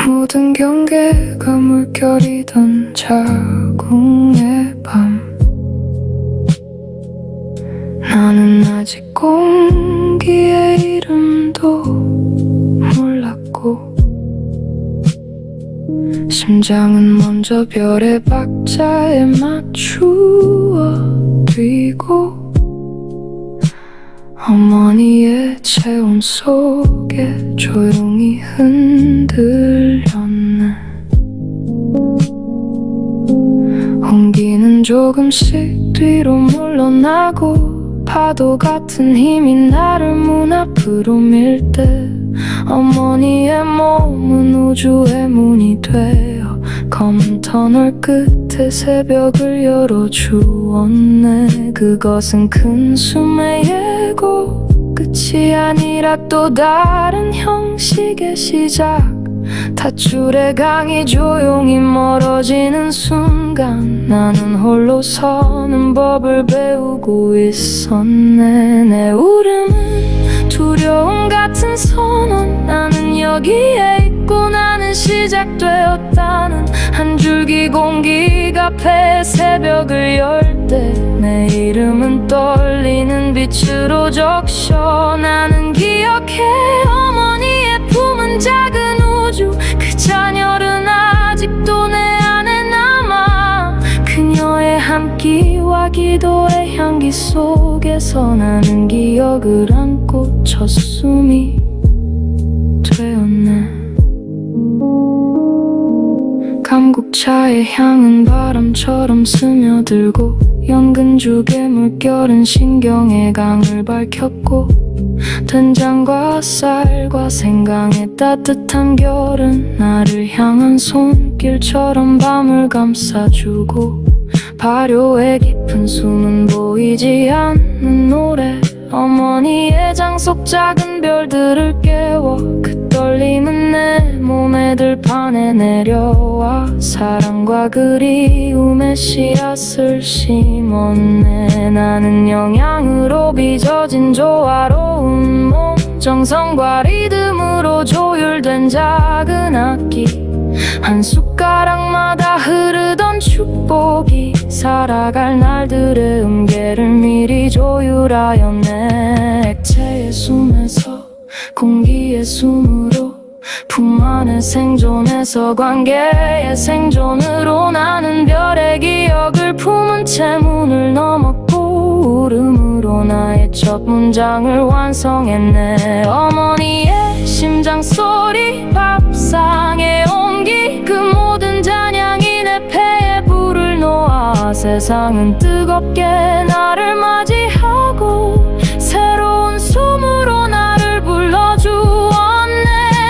S1: 모든 경계가 물결이던 자궁의 밤, 나는 아직 공기의 이름도 몰랐고, 심장은 먼저 별의 박자에 맞추어 뛰고, 어머니의 체온 속에 조용히 흔들렸네. 온기는 조금씩 뒤로 물러나고, 파도 같은 힘이 나를 문 앞으로 밀 때, 어머니의 몸은 우주의 문이 되어 검은 터널 끝에 새벽을 열어주었네. 그것은 큰 숨의 예고, 끝이 아니라 또 다른 형식의 시작. 닷줄의 강이 조용히 멀어지는 순간, 나는 홀로 서는 법을 배우고 있었네. 내 울음은 두려움 같은 선언, 나는 여기에 있고 나는 시작되었다는 한 줄기 공기가 폐 새벽을 열 때, 내 이름은 떨리는 빛으로 적셔. 나는 기억해 어머니의 품은 작은 우주, 그 잔열은 아직도 내 안에 남아. 그녀의 함기와 기도의 향기 속에서 나는 기억을 안고 첫 숨이 되었네. 감국차의 향은 바람처럼 스며들고, 연근죽의 물결은 신경의 강을 밝혔고, 된장과 쌀과 생강의 따뜻한 결은 나를 향한 손길처럼 밤을 감싸주고, 발효의 깊은 숨은 보이지 않는 노래, 어머니의 장 속 작은 별들을 깨워. 그 떨림은 내 몸의 들판에 내려와 사랑과 그리움의 씨앗을 심었네. 나는 영양으로 빚어진 조화로운 몸, 정성과 리듬으로 조율된 작은 악기, 한 숟가락마다 흐르던 축복이 살아갈 날들의 음계를 미리 조율하였네. 액체의 숨에서 공기의 숨으로, 품 안의 생존에서 관계의 생존으로, 나는 별의 기억을 품은 채 문을 넘었고, 울음으로 나의 첫 문장을 완성했네. 어머니의 심장 소리, 밥상의 온기, 그 모든 잔향이 내 폐에 불을 놓아 세상은 뜨겁게 나를 맞이하고 새로운 숨으로 나를 불러주었네.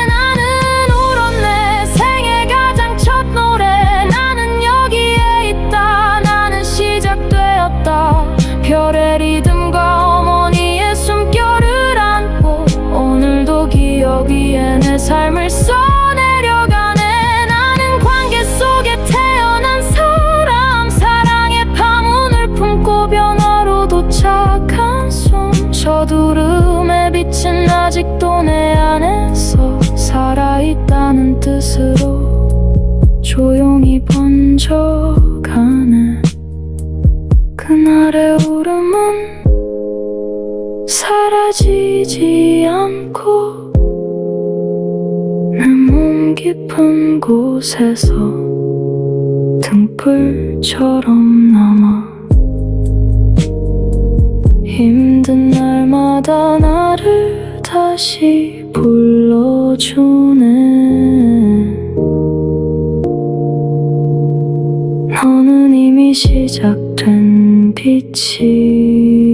S1: 나는 울었네. 생애 가장 첫 노래. 나는 여기에 있다. 나는 시작되었다. 별의 리듬과 어머니의 숨결을 안고, 오늘도 기억 위에 내 삶을 써내려가네. 나는 관계 속에 태어난 사람, 사랑의 파문을 품고 변화로 도착한 숨. 저두름의 빛은 아직도 내 안에서 살아있다는 뜻으로 조용히 번져가네. 그날의 울음은 사라지지 않고, 내 몸 깊은 곳에서 등불처럼 남아. 힘든 날마다 나를 다시 불러주네. 이미 시작된 빛이라고.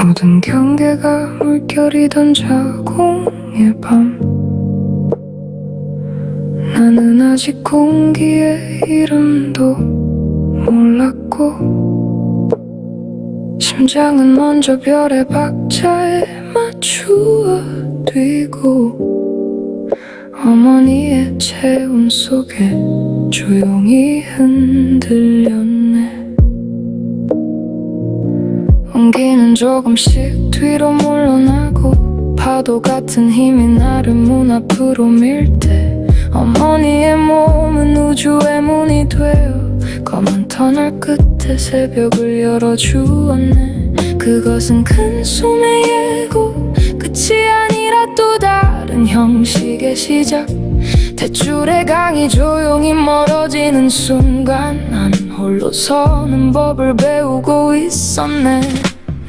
S1: 모든 경계가 물결이던 자궁의 밤, 나는 아직 공기의 이름도 몰랐고, 심장은 먼저 별의 박자에 맞추어 뛰고, 어머니의 체온 속에 조용히 흔들렸네. 온기는 조금씩 뒤로 물러나고, 파도 같은 힘이 나를 문 앞으로 밀 때, 어머니의 몸은 우주의 문이 되어 검은 터널 끝에 새벽을 열어주었네. 그것은 큰 숨의 예고, 끝이 아니라 또 다른 형식의 시작. 탯줄의 강이 조용히 멀어지는 순간, 나는 홀로 서는 법을 배우고 있었네.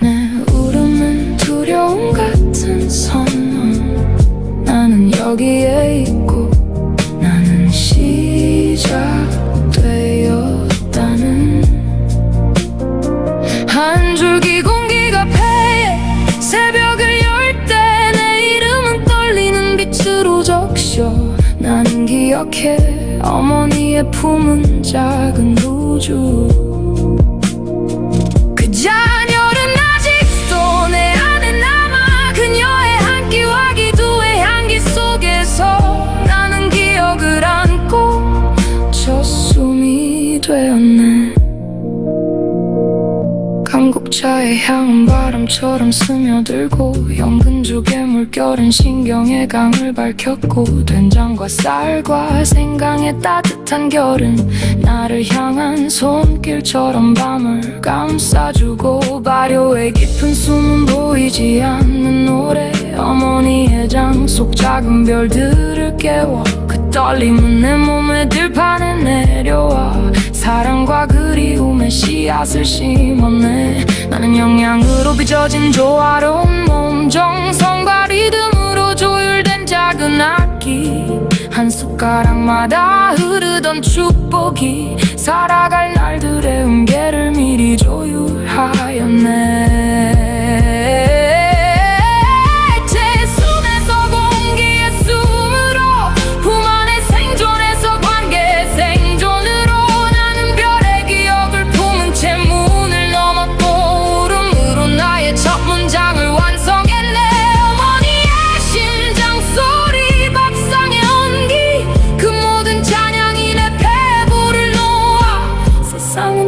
S1: 내 울음은 두려움 같은 선언, 나는 여기에 있고, 나는 시작되었다는. 한 줄기 공기가 폐해 새벽을 열 때, 내 이름은 떨리는 빛으로 적셔. 나는 기억해, 어머니의 품은 작은 우주. 그 잔열은 아직도 내 안에 남아, 그녀의 한 끼와 기도의 향기 속에서 나는 기억을 안고 첫 숨이 되었네. 강국차의 향은 바람처럼 스며들고, 연근죽의 물결은 신경의 강을 밝혔고, 된장과 쌀과 생강의 따뜻한 결은 나를 향한 손길처럼 밤을 감싸주고, 발효의 깊은 숨은 보이지 않는 노래, 어머니의 장 속 작은 별들을 깨워. 그 떨림은 내 몸의 들판에 내려와 사랑과 그리움의 씨앗을 심었네. 나는 영양으로 빚어진 조화로운 몸, 정성과 리듬으로 조율된 작은 악기. 한 숟가락마다 흐르던 축복이 살아갈 날들의 음계를 미리 조율하였네.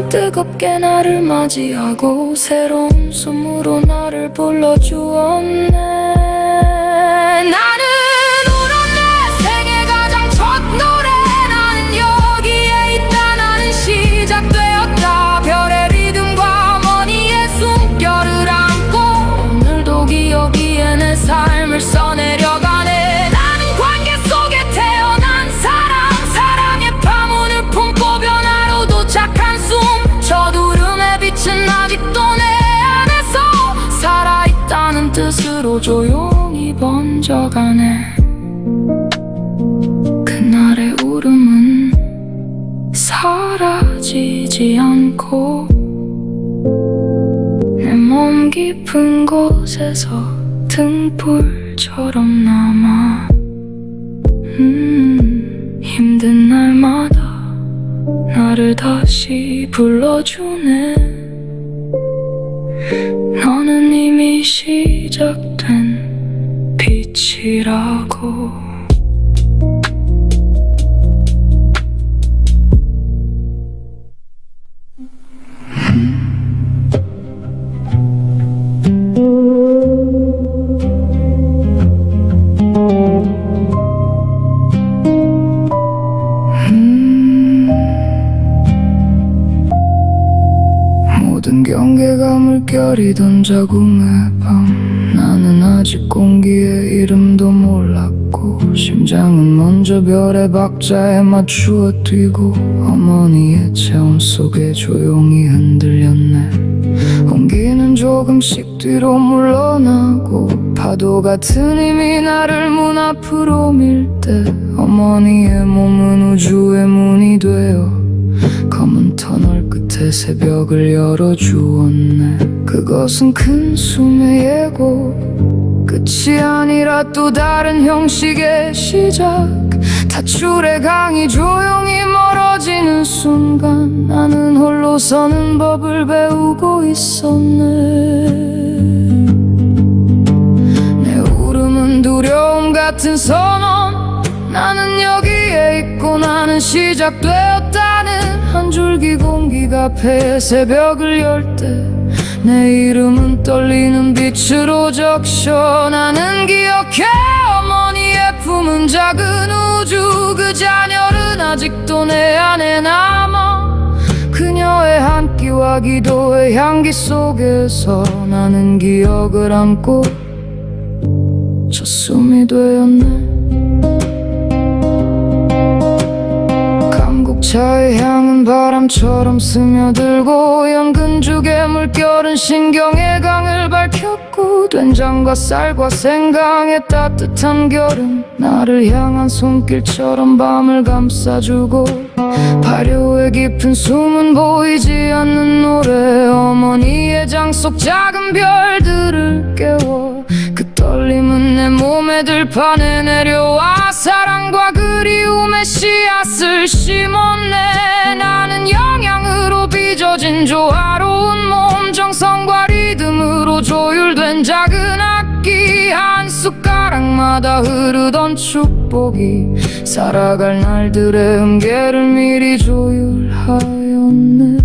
S1: 뜨겁게 나를 맞이하고, 새로운 숨으로 나를 불러주었네. 나는 울었네, 생애 가장 첫 노래. 나는 여기에 있다, 나는 시작되었다. 별의 리듬과 어머니의 숨결을 안고, 오늘도 기억이에 내 삶을 써내려가네. 나는 관계 속에 태어난 사랑, 사랑의 파문을 품고 변화로 도착한 숨. 저두름의 빛은 아직도 내 안에서 살아있다는 뜻으로 조용히 번져가네. 그날의 울음은 사라지지 않고, 내 몸 깊은 곳에서 등불처럼 남아. 힘든 날마다 나를 다시 불러주네. 너는 이미 시작된 빛이라고. 모든 경계가 물결이던 자궁의 밤, 나는
S2: 나는 아직 공기의 이름도 몰랐고 심장은 먼저 별의 박자에 맞추어 뛰고 어머니의 체온 속에 조용히 흔들렸네. 온기는 조금씩 뒤로 물러나고 파도 같은 힘이 나를 문 앞으로 밀 때 어머니의 몸은 우주의 문이 되어 검은 터널 끝에 새벽을 열어주었네. 그것은 큰 숨의 예고, 끝이 아니라 또 다른 형식의 시작. 타출의 강이 조용히 멀어지는 순간 나는 홀로 서는 법을 배우고 있었네. 내 울음은 두려움 같은 선언, 나는 여기에 있고 나는 시작되었다는 한 줄기 공기가 폐 새벽을 열 때 내 이름은 떨리는 빛으로 적셔. 나는 기억해 어머니의 품은 작은 우주, 그 잔열은 아직도 내 안에 남아. 그녀의 한 끼와 기도의 향기 속에서 나는 기억을 안고 첫 숨이 되었네. 차의 향은 바람처럼 스며들고 연근죽의 물결은 신경의 강을 밝혔고 된장과 쌀과 생강의 따뜻한 결은 나를 향한 손길처럼 밤을 감싸주고 발효의 깊은 숨은 보이지 않는 노래, 어머니의 장 속 작은 별들을 깨워. 그 떨림은 내 몸의 들판에 내려와 사랑과 그리움의 씨앗을 심었네. 나는 영양으로 빚어진 조화로운 몸, 정성과 리듬으로 조율된 작은 악기, 한 숟가락마다 흐르던 축복이 살아갈 날들의 음계를 미리 조율하였네.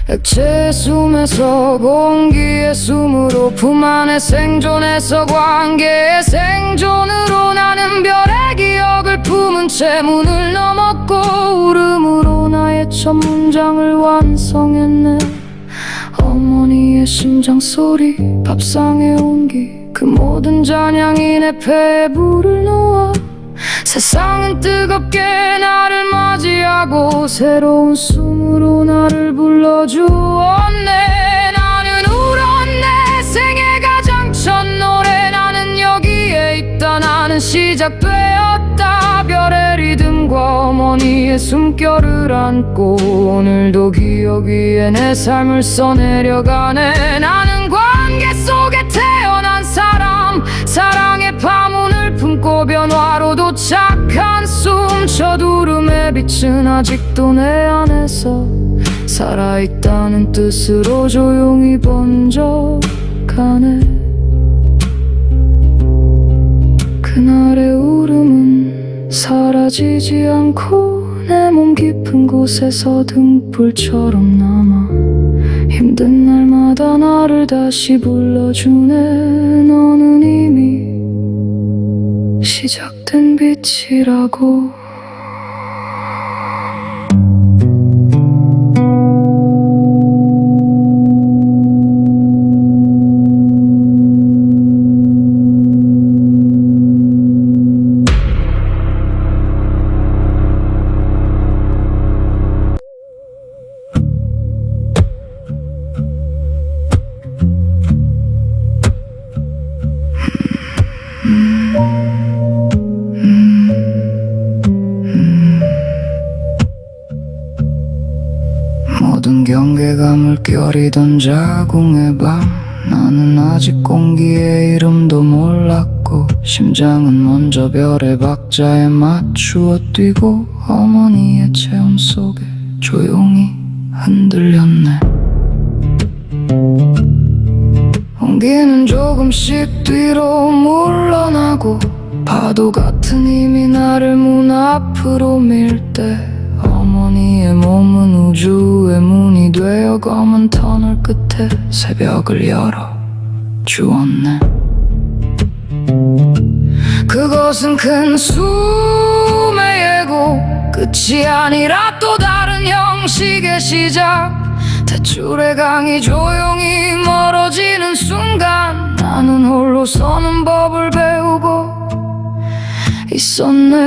S2: 액체의 숨에서 공기의 숨으로 품 안에 생존해서 관계의 생존으로 나는 별의 기억을 품은 채 문을 넘었고 울음으로 나의 첫 문장을 완성했네. 어머니의 심장 소리, 밥상의 온기, 그 모든 잔향이 내 폐에 불을 놓아 세상은 뜨겁게 나를 맞이하고 새로운 숨으로 나를 불러주었네. 나는 울었네. 생애 가장 첫 노래, 나는 여기에 있다. 나는 시작되었다. 별의 리듬과 어머니의 숨결을 안고 오늘도 기억 위에 내 삶을 써내려가네. 나는 관계 속에 태어난 사람, 사랑의 파문을 품고 변화로 도착한 숨. 저 두름의 빛은 아직도 내 안에서 살아있다는 뜻으로 조용히 번져가네. 그날의 울음은 사라지지 않고 내 몸 깊은 곳에서 등불처럼 남아 힘든 날마다 나를 다시 불러주네. 너는 이미 시작된 빛이라고. 모든 경계가 물결이던 자궁의 밤, 나는 아직 공기의 이름도 몰랐고 심장은 먼저 별의 박자에 맞추어 뛰고 어머니의 체온 속에 조용히 흔들렸네. 온기는 조금씩 뒤로 물러나고 파도 같은 힘이 나를 문 앞으로 밀 때 어머니의 몸은 우주의 문이 되어 검은 터널 끝에 새벽을 열어 주었네. 그것은 큰 숨의 예고, 끝이 아니라 또 다른 형식의 시작. 대출의 강이 조용히 멀어지는 순간
S1: 나는 홀로 서는 법을 배우고 있었네.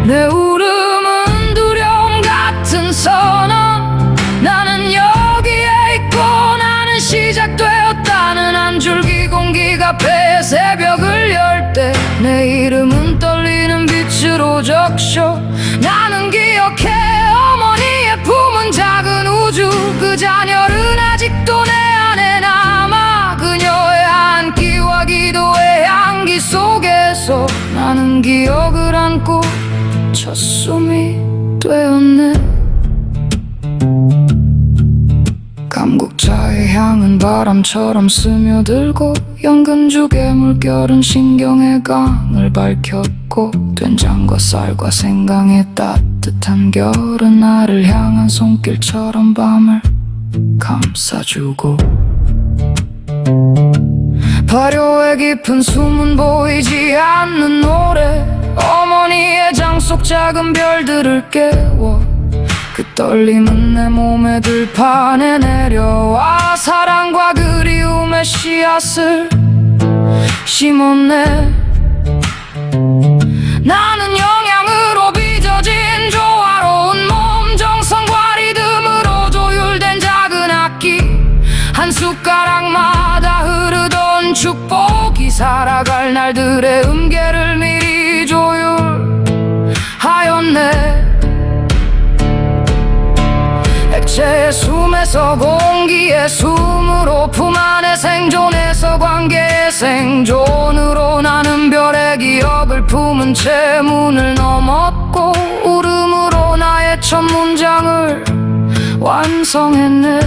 S1: 내 울음은 두려움 같은 선언. 나는 여기에 있고 나는 시작되었다는 한 줄기 공기가 배 새벽을 열 때 내 이름은 떨리는 빛으로 적셔. 나는 기억해 어머니의 품은 작은 우주. 그 잔열은 아직도 내 안에 남아. 그녀의 한끼와 기도의 향기 속에서 나는 기억을 안고 첫 숨이 되었네. 감국자의 향은 바람처럼 스며들고 연근죽의 물결은 신경의 강을 밝혔고 된장과 쌀과 생강의 따뜻한 결은 나를 향한 손길처럼 밤을 감싸주고 발효의 깊은 숨은 보이지 않는 노래. 어머니의 장 속 작은 별들을 깨워 그 떨림은 내 몸의 들판에 내려와 사랑과 그리움의 씨앗을 심었네. 나는 영양으로 빚어진 조화로운 몸. 정성과 리듬으로 조율된 작은 악기. 한 숟가락마다 흐르던 축복이 살아갈 날들의 음계를 미리 조율하였네. 액체의 숨에서 공기의 숨으로 품 안의 생존에서 관계의 생존으로 나는 별의 기억을 품은 채 문을 넘었고 울음으로 나의 첫 문장을 완성했네.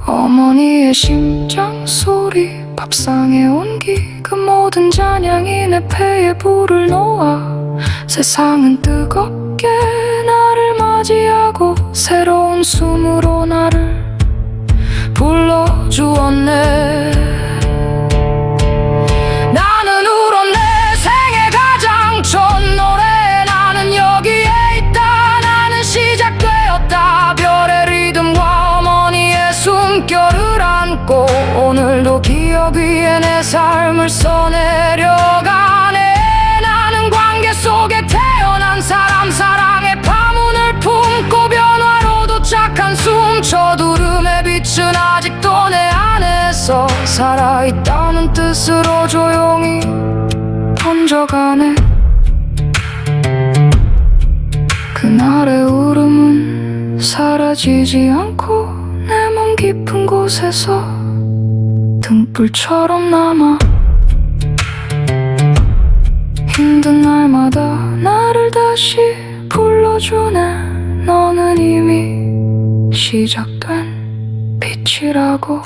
S1: 어머니의 심장 소리, 밥상의 온기, 그 모든 잔향이 내 폐에 불을 놓아 세상은 뜨겁게 나를 맞이하고 새로운 숨으로 나를 불러주었네. 나는 울어 내 생애 가장 첫 노래. 나는 여기에 있다. 나는 시작되었다. 별의 리듬과 어머니의 숨결을 안고 오늘도 기억 위에 내 삶을 써내려가네. 나는 관계 속에 태어난 사람. 사랑의 파문을 품고 변화로 도착한 숨. 첫 울음의 빛은 아직도 내 안에서 살아있다는 뜻으로 조용히 번져가네. 그날의 울음은 사라지지 않고 내 몸 깊은 곳에서 등불처럼 남아. 힘든 날마다 나를 다시 불러주네. 너는 이미 시작된 빛이라고.